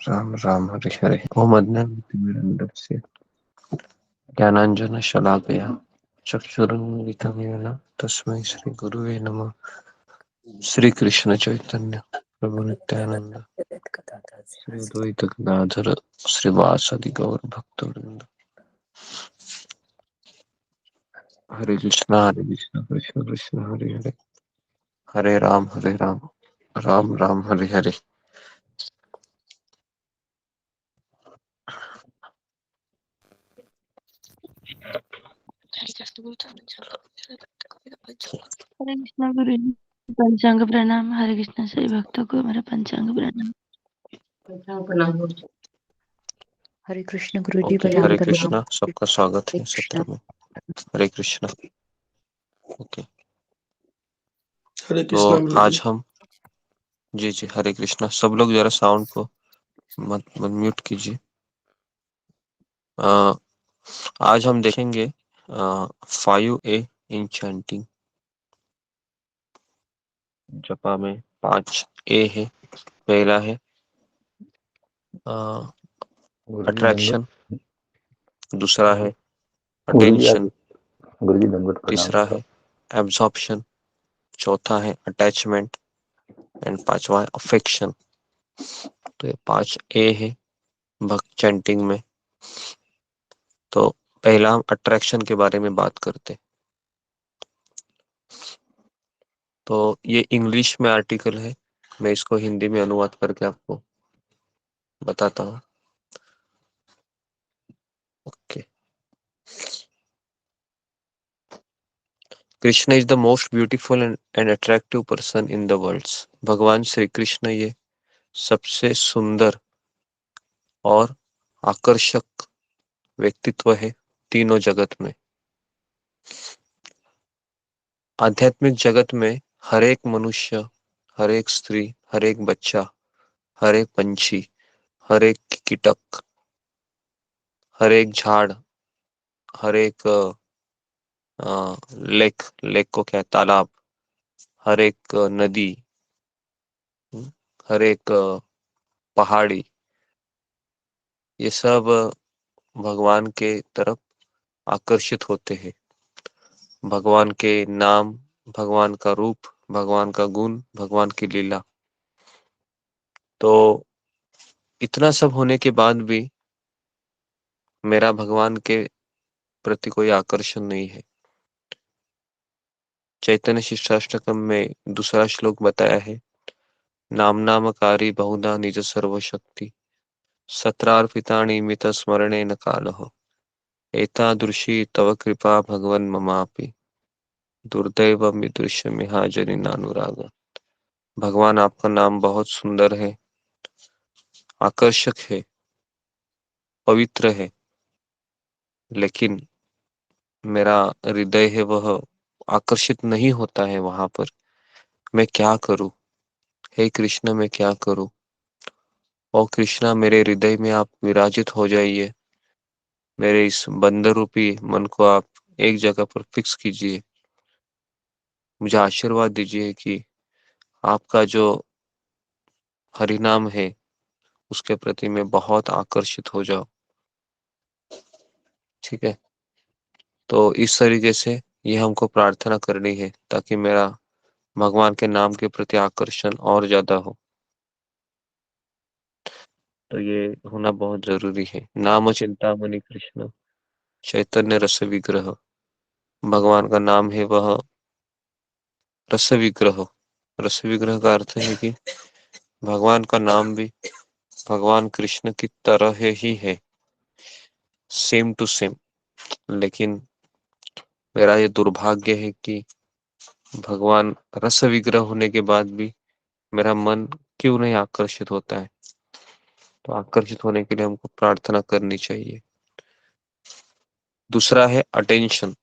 राम राम हरे हरे। ओम अज्ञानतिमिरन्धस्य से ज्ञानांजन शलाकया चक्षुरुन्मिलितं येन तस्मै श्री गुरुवे नमः। श्री कृष्ण चैतन्य प्रभु नित्यानंद श्री अद्वैत गदाधर श्रीवासदि गौर भक्तवृंद। हरे कृष्ण कृष्ण कृष्ण हरे हरे, हरे राम राम राम हरे हरे। हरे कृष्णा गुरु जी, पंचांग प्रणाम। हरे कृष्णा सभी भक्तों को मेरा पंचांग प्रणाम। हरे कृष्ण गुरु जी, ओके, प्रणाम हरे प्रणाम। कृष्णा, सबका स्वागत है हरे सत्र कृष्ण। में। हरे कृष्णा। ओके, हरे तो कृष्णा आज हम जी जी हरे कृष्णा। सब लोग जरा साउंड को मत म्यूट कीजिए। आज हम देखेंगे 5A इन चैंटिंग। जपा में 5A है। पहला है अट्रैक्शन, दूसरा है अटेंशन, गुरुजी दंडवत प्रणाम। तीसरा है एब्जॉर्प्शन, चौथा है अटैचमेंट एंड पांचवा है अफेक्शन। तो ये 5A है भक्त चैंटिंग में। तो पहला हम अट्रैक्शन के बारे में बात करते। तो ये इंग्लिश में आर्टिकल है, मैं इसको हिंदी में अनुवाद करके आपको बताता हूँ। Okay. Krishna is the most beautiful and attractive person in the world. भगवान श्री कृष्ण ये सबसे सुंदर और आकर्षक व्यक्तित्व है तीनों जगत में। आध्यात्मिक जगत में हर एक मनुष्य, हर एक स्त्री, हर एक बच्चा, हर एक पंछी, हर एक कीटक, हर एक झाड़, हर एक लेक को क्या, तालाब, हर एक नदी, हर एक पहाड़ी, ये सब भगवान के तरफ आकर्षित होते हैं। भगवान के नाम, भगवान का रूप, भगवान का गुण, भगवान की लीला। तो इतना सब होने के बाद भी मेरा भगवान के प्रति कोई आकर्षण नहीं है। चैतन्य शिष्टाष्टकम में दूसरा श्लोक बताया है, नामनामकारी बहुधा निज सर्वशक्ति सत्रार्पितानि मित स्मरणेन कालः एतादृशी तव कृपा भगवन् ममापि दुर्दैवम् ईदृशमिह जनिनानुराग। भगवान आपका नाम बहुत सुंदर है, आकर्षक है, पवित्र है, लेकिन मेरा हृदय है वह आकर्षित नहीं होता है वहां पर। मैं क्या करूं? हे कृष्ण, मैं क्या करूं? ओ कृष्णा, मेरे हृदय में आप विराजित हो जाइए। मेरे इस बंदर रूपी मन को आप एक जगह पर फिक्स कीजिए। मुझे आशीर्वाद दीजिए कि आपका जो हरिनाम है उसके प्रति मैं बहुत आकर्षित हो जाऊं। ठीक है, तो इस तरीके से ये हमको प्रार्थना करनी है ताकि मेरा भगवान के नाम के प्रति आकर्षण और ज्यादा हो। तो ये होना बहुत जरूरी है। नाम चिंतामणि कृष्ण चैतन्य रस विग्रह। भगवान का नाम है वह रस विग्रह। रस विग्रह का अर्थ है कि भगवान का नाम भी भगवान कृष्ण की तरह ही है, सेम टू सेम। लेकिन मेरा ये दुर्भाग्य है कि भगवान रस विग्रह होने के बाद भी मेरा मन क्यों नहीं आकर्षित होता है। तो आकर्षित होने के लिए हमको प्रार्थना करनी चाहिए। दूसरा है अटेंशन।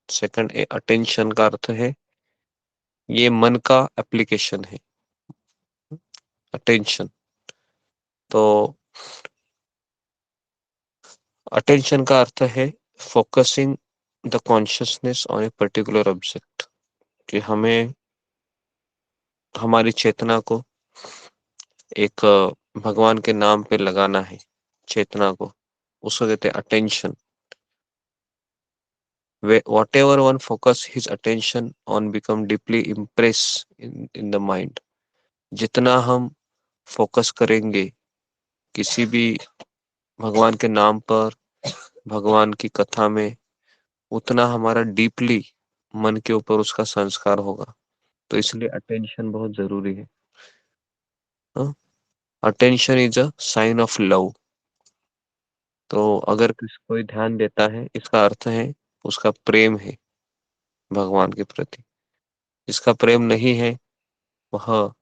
सेकंड है अटेंशन का अर्थ है ये मन का एप्लीकेशन है, अटेंशन। तो अटेंशन का अर्थ है focusing the consciousness on a particular object, कि हमें हमारी चेतना को एक भगवान के नाम पे लगाना है, चेतना को, उसको कहते हैं attention. Whatever one focus his attention on become deeply impressed in the mind. जितना हम फोकस करेंगे किसी भी भगवान के नाम पर, भगवान की कथा में, उतना हमारा डीपली मन के ऊपर उसका संस्कार होगा। तो इसलिए अटेंशन बहुत जरूरी है। Attention is a sign of love. तो अगर कोई ध्यान देता है, इसका अर्थ है उसका प्रेम है भगवान के प्रति। जिसका प्रेम नहीं है वह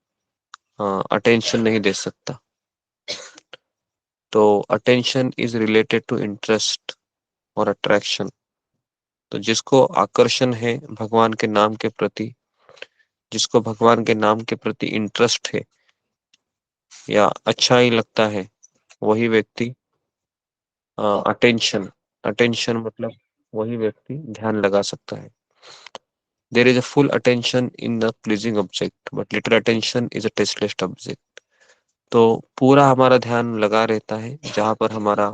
अटेंशन नहीं दे सकता। तो attention is related to interest और अट्रैक्शन। तो जिसको आकर्षण है भगवान के नाम के प्रति, जिसको भगवान के नाम के प्रति इंटरेस्ट है या अच्छा ही लगता है, वही व्यक्ति अटेंशन अटेंशन मतलब वही व्यक्ति ध्यान लगा सकता है। There is a full attention in the pleasing object but little attention is a tasteless object. तो पूरा हमारा ध्यान लगा रहता है जहां पर हमारा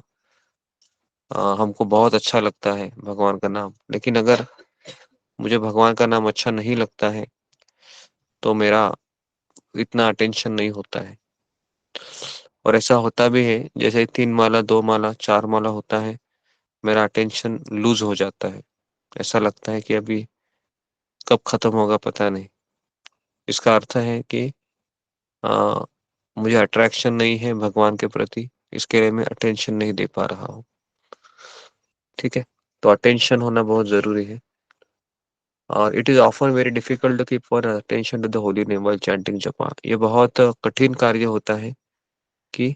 हमको बहुत अच्छा लगता है भगवान का नाम। लेकिन अगर मुझे भगवान का नाम अच्छा नहीं लगता है तो मेरा इतना अटेंशन नहीं होता है। और ऐसा होता भी है, जैसे 3 माला 2 माला 4 माला होता है, मेरा अटेंशन लूज हो जाता है। ऐसा लगता है कि अभी कब खत्म होगा पता नहीं। इसका अर्थ है कि आ, मुझे अट्रैक्शन नहीं है भगवान के प्रति, इसके लिए मैं अटेंशन नहीं दे पा रहा हूँ। ठीक है, तो अटेंशन होना बहुत जरूरी है। और it is often very difficult to keep for attention to the holy name while chanting japa. ये बहुत कठिन कार्य होता है कि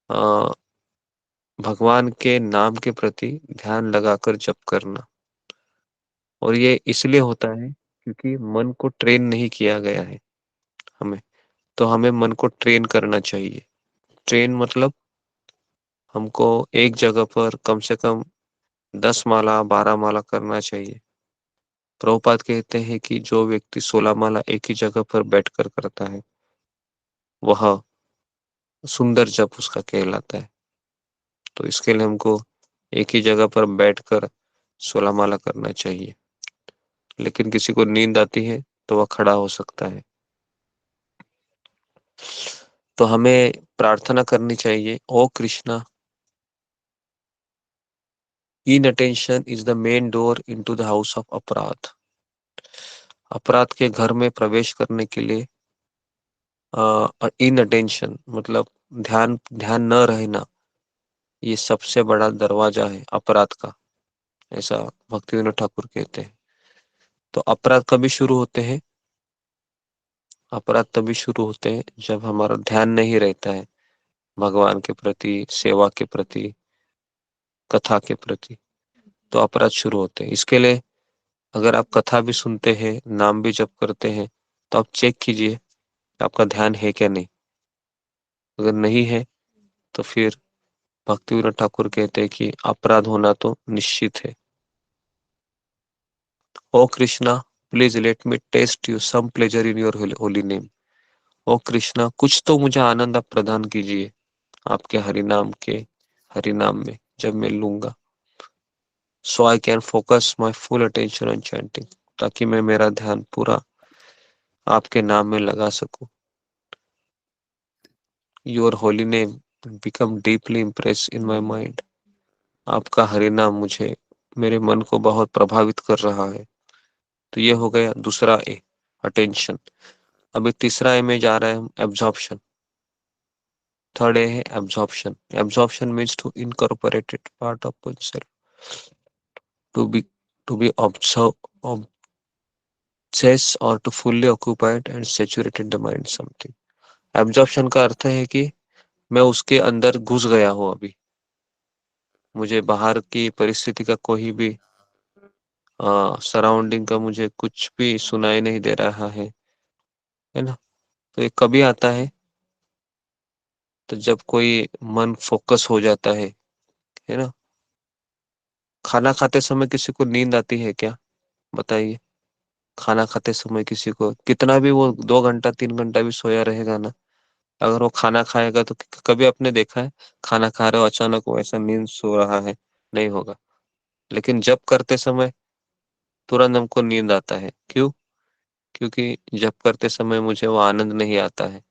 आ, भगवान के नाम के प्रति ध्यान लगाकर जप करना। और ये इसलिए होता है क्योंकि मन को ट्रेन नहीं किया गया है हमें। तो हमें मन को ट्रेन करना चाहिए। ट्रेन मतलब हमको एक जगह पर कम से कम 10 माला 12 माला करना चाहिए। प्रभुपाद कहते हैं कि जो व्यक्ति 16 माला एक ही जगह पर बैठकर करता है वह सुंदर जप उसका कहलाता है। तो इसके लिए हमको एक ही जगह पर बैठकर 16 माला करना चाहिए। लेकिन किसी को नींद आती है तो वह खड़ा हो सकता है। तो हमें प्रार्थना करनी चाहिए, O Krishna, inattention is the main door into the house of aparadh. अपराध के घर में प्रवेश करने के लिए इनअटेंशन मतलब ध्यान ध्यान न रहना, ये सबसे बड़ा दरवाजा है अपराध का, ऐसा भक्तिविनोद ठाकुर कहते हैं। तो अपराध कभी शुरू होते हैं? अपराध तभी शुरू होते हैं जब हमारा ध्यान नहीं रहता है भगवान के प्रति, सेवा के प्रति, कथा के प्रति। तो अपराध शुरू होते हैं। इसके लिए अगर आप कथा भी सुनते हैं, नाम भी जप करते हैं, तो आप चेक कीजिए आपका ध्यान है क्या नहीं। अगर नहीं है तो फिर भक्तिविनोद ठाकुर कहते हैं कि अपराध होना तो निश्चित है। O Krishna, please let me taste you some pleasure in your holy name. O Krishna, कुछ तो मुझे आनंद आप प्रदान कीजिए आपके हरिनाम में जब मैं लूंगा। So I can focus my full attention on chanting, ताकि मैं मेरा ध्यान पूरा आपके नाम में लगा सकूं। Your holy name become deeply impress in my mind. आपका हरिनाम मुझे मेरे मन को बहुत प्रभावित कर रहा है। तो ये हो गया दूसरा ए, अटेंशन। अभी तीसरा ए में जा रहा है एब्जॉर्प्शन। थर्ड ए है absorption. Absorption means to incorporated part of oneself, to be to be obsessed or to fully occupied and saturated the mind something। Absorption का अर्थ है कि मैं उसके अंदर घुस गया हूँ। अभी मुझे बाहर की परिस्थिति का कोई भी सराउंडिंग का मुझे कुछ भी सुनाई नहीं दे रहा है ना। तो ये कभी आता है? तो जब कोई मन फोकस हो जाता है ना। खाना खाते समय किसी को नींद आती है क्या? बताइए। खाना खाते समय किसी को कितना भी वो 2 घंटा 3 घंटा भी सोया रहेगा ना, अगर वो खाना खाएगा तो कभी आपने देखा है खाना खा रहे हो अचानक वो ऐसा नींद सो रहा है? नहीं होगा। लेकिन जब करते समय तुरंत हमको नींद आता है। क्यों? क्योंकि जब करते समय मुझे वो आनंद नहीं आता है।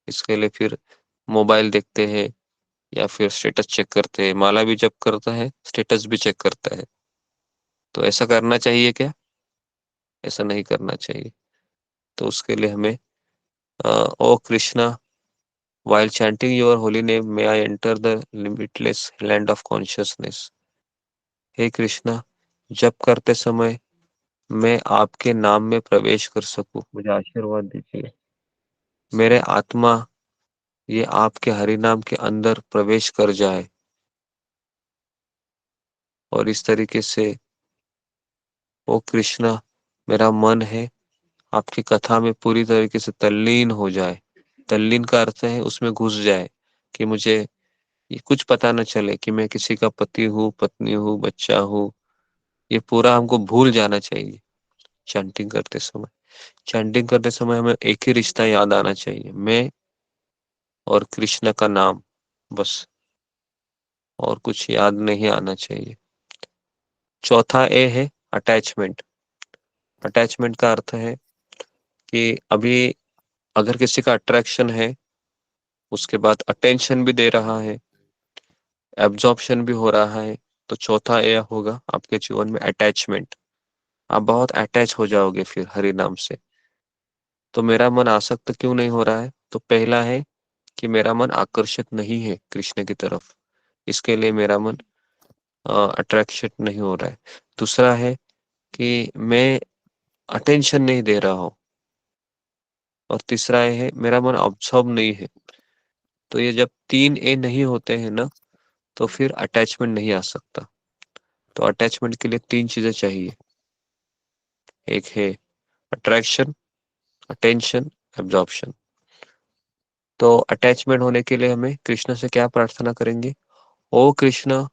इसके लिए फिर मोबाइल देखते हैं या फिर स्टेटस चेक करते हैं। माला भी जब करता है स्टेटस भी चेक करता है। तो ऐसा करना चाहिए क्या? ऐसा नहीं करना चाहिए। तो उसके लिए हमें ओ Krishna, while chanting your holy name may I enter the limitless land of consciousness। हे कृष्णा, जप करते समय मैं आपके नाम में प्रवेश कर सकूं, मुझे आशीर्वाद दीजिए। मेरे आत्मा ये आपके हरि नाम के अंदर प्रवेश कर जाए और इस तरीके से ओ कृष्णा, मेरा मन है आपकी कथा में पूरी तरीके से तल्लीन हो जाए। तल्लीन का अर्थ है उसमें घुस जाए, कि मुझे ये कुछ पता न चले कि मैं किसी का पति हूँ, पत्नी हूँ, बच्चा हूँ। ये पूरा हमको भूल जाना चाहिए। चैंटिंग करते समय चैंटिंग करते समय हमें एक ही रिश्ता याद आना चाहिए, मैं और कृष्ण का नाम, बस। और कुछ याद नहीं आना चाहिए। चौथा ए है अटैचमेंट। अटैचमेंट का अर्थ है कि अभी अगर किसी का अट्रैक्शन है, उसके बाद अटेंशन भी दे रहा है, एब्जॉर्प्शन भी हो रहा है, तो चौथा ए होगा आपके जीवन में अटैचमेंट। आप बहुत अटैच हो जाओगे फिर हरि नाम से। तो मेरा मन आसक्त क्यों नहीं हो रहा है? तो पहला है कि मेरा मन आकर्षित नहीं है कृष्ण की तरफ, इसके लिए मेरा मन अट्रैक्शन नहीं हो रहा है। दूसरा है कि मैं अटेंशन नहीं दे रहा हूँ। और तीसरा ये है मेरा मन ऑब्सर्व नहीं है। तो ये जब 3 ए नहीं होते हैं ना, तो फिर अटैचमेंट नहीं आ सकता। तो अटैचमेंट के लिए 3 चीजें चाहिए। एक है अट्रैक्शन, अटेंशन, एब्जॉर्प्शन। तो अटैचमेंट होने के लिए हमें कृष्ण से क्या प्रार्थना करेंगे? O Krishna,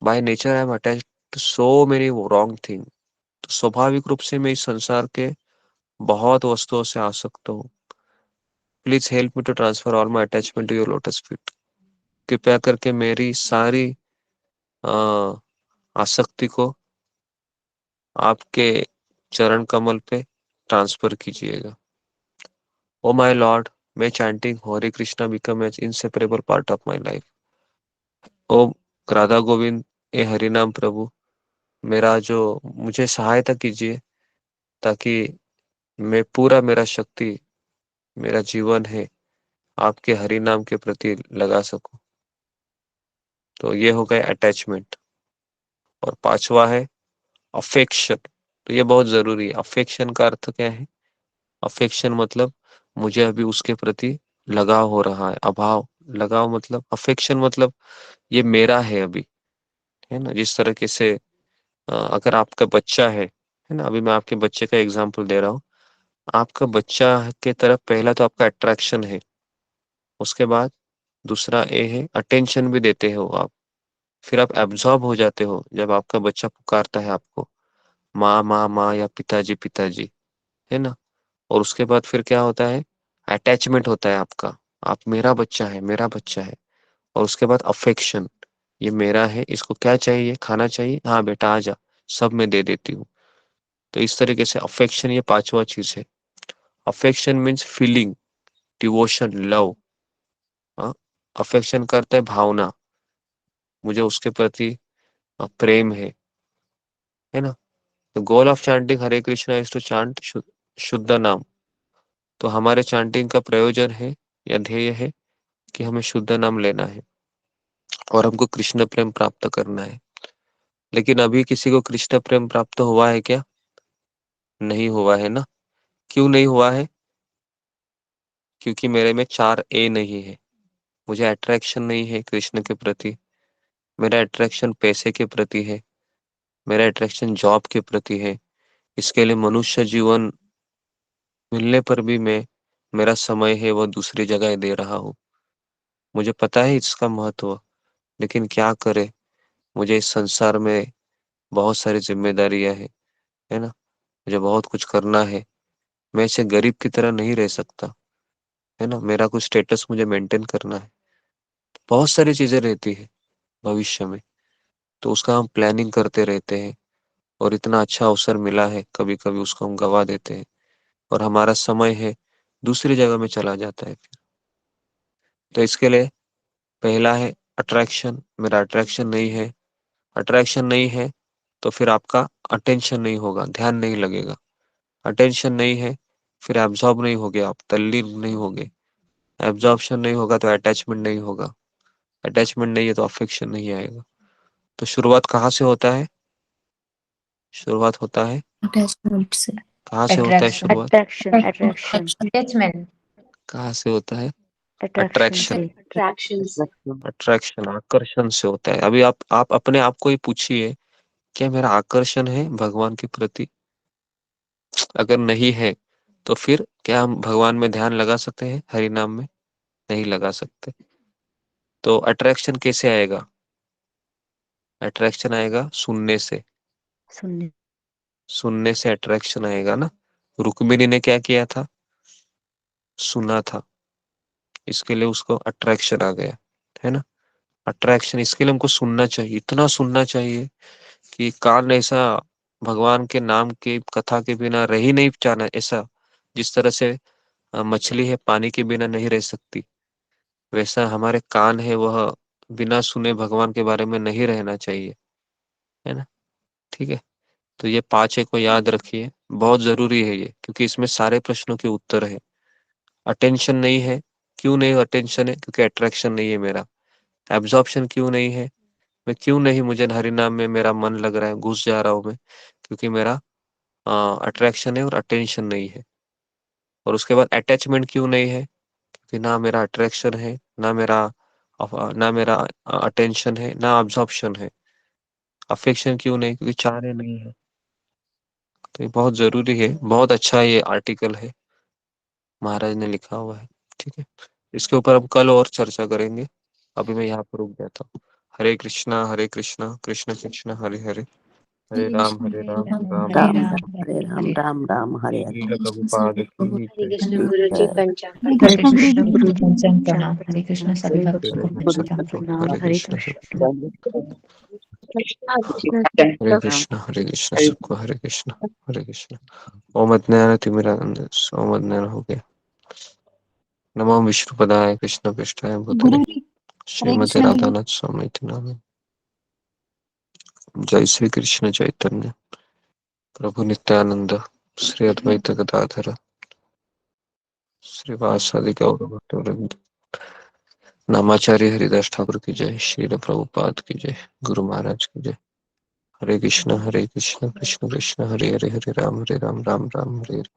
by nature I am attached to so many wrong thing. तो स्वाभाविक रूप से मैं इस संसार के बहुत वस्तुओं से आसक्त हूँ। Please help me to transfer all my attachment to your lotus feet. कृपया करके मेरी सारी आ, आसक्ति को आपके चरण कमल पे ट्रांसफर कीजिएगा। O my lord, may chanting Hare Krishna become an inseparable part of my life. O Radha Govind, ए हरि नाम प्रभु, मेरा जो मुझे सहायता कीजिए, ताकि मैं पूरा मेरा शक्ति, मेरा जीवन है आपके हरि नाम के प्रति लगा सकूं। तो ये हो गए अटैचमेंट। और पांचवा है अफेक्शन। तो ये बहुत जरूरी है। अफेक्शन का अर्थ क्या है? अफेक्शन मतलब मुझे अभी उसके प्रति लगाव हो रहा है। अभाव, लगाव मतलब अफेक्शन मतलब ये मेरा है अभी, है ना। जिस तरीके से अगर आपका बच्चा है ना, अभी मैं आपके बच्चे का एग्जांपल दे रहा हूँ। आपका बच्चा के तरफ पहला तो आपका अट्रैक्शन है, उसके बाद दूसरा ए है अटेंशन भी देते हो आप। फिर आप एब्जॉर्ब हो जाते हो जब आपका बच्चा पुकारता है आपको, माँ माँ माँ या पिताजी पिताजी, है ना। और उसके बाद फिर क्या होता है? अटैचमेंट होता है आपका, आप मेरा बच्चा है, मेरा बच्चा है। और उसके बाद अफेक्शन, ये मेरा है, इसको क्या चाहिए? खाना चाहिए, हाँ बेटा आ जा, सब मैं दे देती हूँ। तो इस तरीके से अफेक्शन ये पांचवा चीज है। Affection means feeling, devotion, love. हाँ, अफेक्शन करता है भावना, मुझे उसके प्रति प्रेम है ना। The goal of chanting Hare Krishna is to chant शुद्ध नाम। तो हमारे चैंटिंग का प्रयोजन है या ध्येय है कि हमें शुद्ध नाम लेना है और हमको कृष्ण प्रेम प्राप्त करना है। लेकिन अभी किसी को कृष्ण प्रेम प्राप्त हुआ है क्या? नहीं हुआ है ना। क्यों नहीं हुआ है? क्योंकि मेरे में 4 ए नहीं है। मुझे अट्रैक्शन नहीं है कृष्ण के प्रति, मेरा अट्रैक्शन पैसे के प्रति है, मेरा अट्रैक्शन जॉब के प्रति है। इसके लिए मनुष्य जीवन मिलने पर भी मैं, मेरा समय है वो दूसरी जगह दे रहा हूँ। मुझे पता है इसका महत्व, लेकिन क्या करे, मुझे इस संसार में बहुत सारी जिम्मेदारियां हैं, है ना। मुझे बहुत कुछ करना है, मैं ऐसे गरीब की तरह नहीं रह सकता, है ना, मेरा कुछ स्टेटस मुझे मेंटेन करना है। बहुत सारी चीजें रहती है भविष्य में, तो उसका हम प्लानिंग करते रहते हैं, और इतना अच्छा अवसर मिला है, कभी कभी उसको हम गवा देते हैं, और हमारा समय है दूसरी जगह में चला जाता है फिर। तो इसके लिए पहला है अट्रैक्शन, मेरा अट्रैक्शन नहीं है। अट्रैक्शन नहीं है तो फिर आपका अटेंशन नहीं होगा, ध्यान नहीं लगेगा। अटेंशन नहीं है, फिर एब्जॉर्ब नहीं होगे, आप तल्लीन नहीं होगे। एब्जॉर्प्शन नहीं होगा तो अटैचमेंट नहीं होगा। अटैचमेंट नहीं है तो अफेक्शन नहीं आएगा। तो शुरुआत कहाँ से होता है? शुरुआत होता है अटैचमेंट से। कहाँ से होता है अट्रैक्शन शुरुआत? अट्रैक्शन अटैचमेंट कहाँ से होता है? Attraction attraction. से। अट्रैक्शन से। अट्रैक्शन आकर्षण से होता है। अभी आप अपने आप को ही पूछिए, क्या मेरा आकर्षण है भगवान के प्रति? अगर नहीं है तो फिर क्या हम भगवान में ध्यान लगा सकते हैं, हरि नाम में? नहीं लगा सकते। तो अट्रैक्शन कैसे आएगा? अट्रैक्शन आएगा सुनने से। सुनने। सुनने से अट्रैक्शन आएगा ना। रुक्मिणी ने क्या किया था? सुना था, इसके लिए उसको अट्रैक्शन आ गया, है ना। अट्रैक्शन, इसके लिए हमको सुनना चाहिए, इतना सुनना चाहिए कि कान ऐसा भगवान के नाम के कथा के बिना रह ही नहीं जाना। ऐसा जिस तरह से मछली है पानी के बिना नहीं रह सकती, वैसा हमारे कान है वह बिना सुने भगवान के बारे में नहीं रहना चाहिए, है ना। ठीक है। तो ये 5 को याद रखिए, बहुत जरूरी है ये, क्योंकि इसमें सारे प्रश्नों के उत्तर है। अटेंशन नहीं है, क्यों नहीं अटेंशन है? क्योंकि अट्रैक्शन नहीं है मेरा। एब्जॉर्प्शन क्यों नहीं है? मैं क्यों नहीं, मुझे हरि नाम में मेरा मन लग रहा है, घुस जा रहा हूँ मैं, क्योंकि मेरा अट्रैक्शन है और अटेंशन नहीं है। और उसके बाद अटैचमेंट क्यों नहीं है? क्योंकि ना मेरा अट्रैक्शन है, ना मेरा अटेंशन है, ना अब्जॉर्प्शन है। अफेक्शन क्यों नहीं? क्योंकि चाहने नहीं है। तो ये बहुत जरूरी है, बहुत अच्छा ये आर्टिकल है, महाराज ने लिखा हुआ है। ठीक है। इसके ऊपर हम कल और चर्चा करेंगे, अभी मैं यहाँ पर रुक जाता हूँ। हरे कृष्णा कृष्ण कृष्ण हरे हरे, हरे राम राम राम राम राम हरे राम, राम राम हरे हरे। श्रील प्रभुपाद की हरे जय। कृष्ण गुरु जी, पंचांग हरे हरे कृष्ण प्रणाम। गुरु कृष्ण जी। गुरु जी, पंचांग पंचांग प्रणाम। हरे कृष्ण सभी भक्तों को हरे पंचांग कृष्ण प्रणाम। हरे हरे कृष्ण कृष्ण। हरे कृष्ण सबको हरे कृष्ण। ओम अज्ञानतिमिरान्धस्य ओम अज्ञान हो गया। नमो विष्णुपदाय कृष्ण पृष्ठाय भूतले गुरु जी हरे श्रीमते कृष्ण गुरु जी। राधानाथ स्वामी नाम। जय श्री कृष्ण चैतन्य प्रभु नित्यानंद श्री अद्वैत गदाधर श्रीवासादि गौर भक्तवृंद। नामाचार्य हरिदास ठाकुर की जय, श्री प्रभुपाद की जय, गुरु महाराज की जय। हरे कृष्ण कृष्ण कृष्ण हरे हरे, हरे राम राम राम हरे हरे।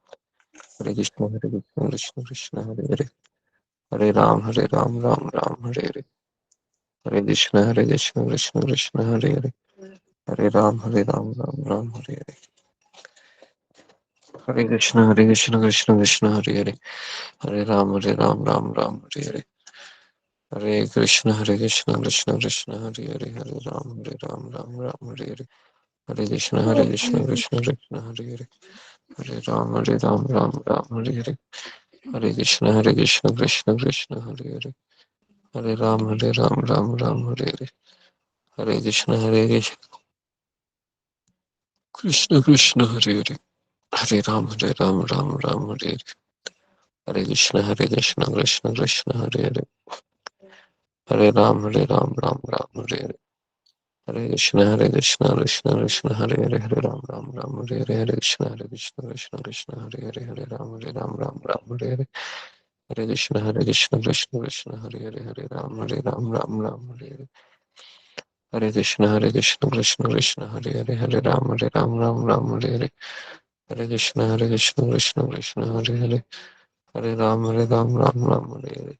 हरे कृष्ण कृष्ण कृष्ण हरे हरे, हरे राम राम हरे हरे। हरे कृष्ण कृष्ण कृष्ण हरे हरे, हरे राम राम राम हरे हरे। हरे कृष्ण कृष्ण कृष्ण हरे हरे, हरे राम राम राम हरे हरे। हरे कृष्ण कृष्ण कृष्ण हरे हरे, हरे राम राम हरे हरे। हरे कृष्ण कृष्ण कृष्ण हरे हरे, हरे राम राम हरे हरे। हरे कृष्ण कृष्ण कृष्ण हरे हरे, हरे राम राम हरे हरे। हरे कृष्ण कृष्ण कृष्ण हरे हरे, हरे राम राम हरे हरे। हरे कृष्ण कृष्ण कृष्ण हरे हरे, हरे राम राम हरे हरे। हरे कृष्ण कृष्ण कृष्ण हरे हरे, हरे राम हरे हरे। हरे कृष्ण कृष्ण कृष्ण हरे हरे, हरे राम राम हरे हरे। हरे कृष्ण कृष्ण कृष्ण हरे हरे, हरे राम राम हरे हरे। हरे कृष्ण कृष्ण कृष्ण हरे हरे, हरे राम राम हरे हरे।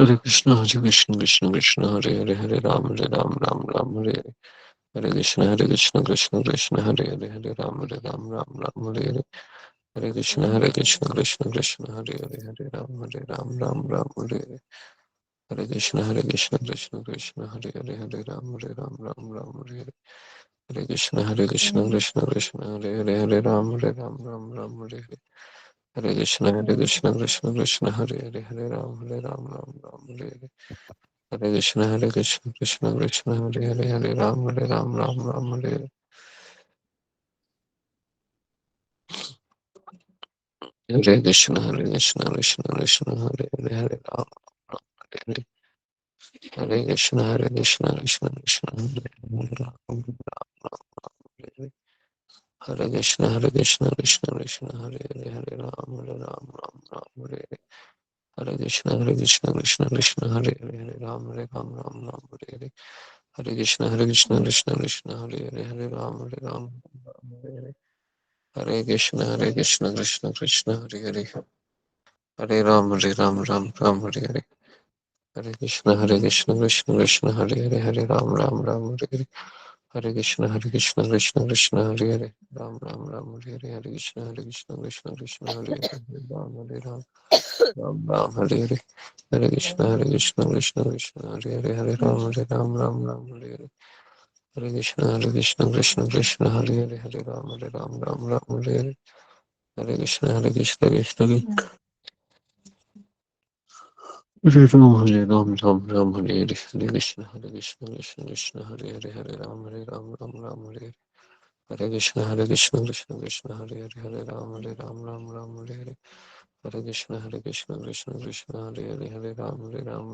हरे कृष्ण कृष्ण कृष्ण हरे हरे, हरे राम राम हरे हरे। हरे हरे कृष्ण कृष्ण कृष्ण हरे हरे, हरे राम राम हरे हरे। हरे कृष्ण कृष्ण कृष्ण हरे हरे, हरे राम राम हरे हरे। हरे कृष्ण कृष्ण कृष्ण हरे हरे, हरे राम राम हरे हरे। हरे कृष्ण कृष्ण कृष्ण हरे हरे, हरे Ram Ram Hare Hare. Hare Krishna Krishna Krishna Hare Hare Hare Ram Ram Hare Hare Hare Krishna Krishna Krishna Hare Hare Hare Ram Ram Hare Hare Hare Krishna Krishna Krishna Hare Hare Hare Ram Ram Hare Hare Hare Krishna Krishna Krishna Hare Hare Hare Ram Hare Hare Hare Krishna Krishna Krishna Hare Ram Hare Hare Hare Krishna Krishna Krishna Hare Hare Hare Ram Hare Hare Hare Krishna Krishna Krishna Hare Hare Ram Hare Hare Hare Krishna Krishna Krishna Hare Hare Ram Hare Hare Hare Krishna Krishna Krishna Hare Hare Hare Ram Hare Hare Hare Krishna Krishna Krishna Hare Hare Ram Hare Hare Hare Krishna Krishna Krishna Hare Hare Ram Hare Hare Hare Krishna Krishna Krishna Hare Hare Ram Hare Hare Hare Krishna Krishna Krishna Hare Hare Ram Hare Hare Hare Krishna Krishna Hare Hare Ram Hare Hare Hare Krishna Krishna Hare Ram Hare Hare Hare Krishna Krishna Hare Hare Ram Hare Hare Hare Krishna Krishna Hare Hare Ram Hare Hare Hare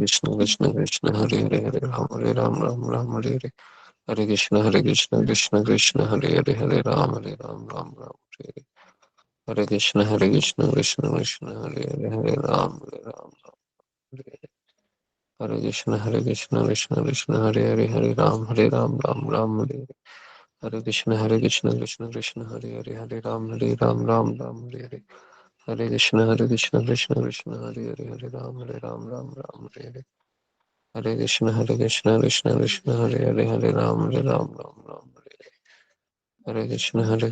Krishna Krishna Hare Hare Ram Hare Hare Hare Krishna Krishna Hare Hare Ram Hare Hare Hare Krishna Krishna Hare Hare Ram Hare Hare Hare Krishna Krishna Krishna Hare Hare Ram Hare Hare Hare Krishna Krishna Hare Hare Ram Hare Hare Hare Krishna Krishna Hare Hare Ram Hare Hare Hare Krishna Krishna Krishna Hare Hare Ram Hare Hare Hare Krishna Krishna Hare Hare Ram Hare Hare Hare Krishna Hare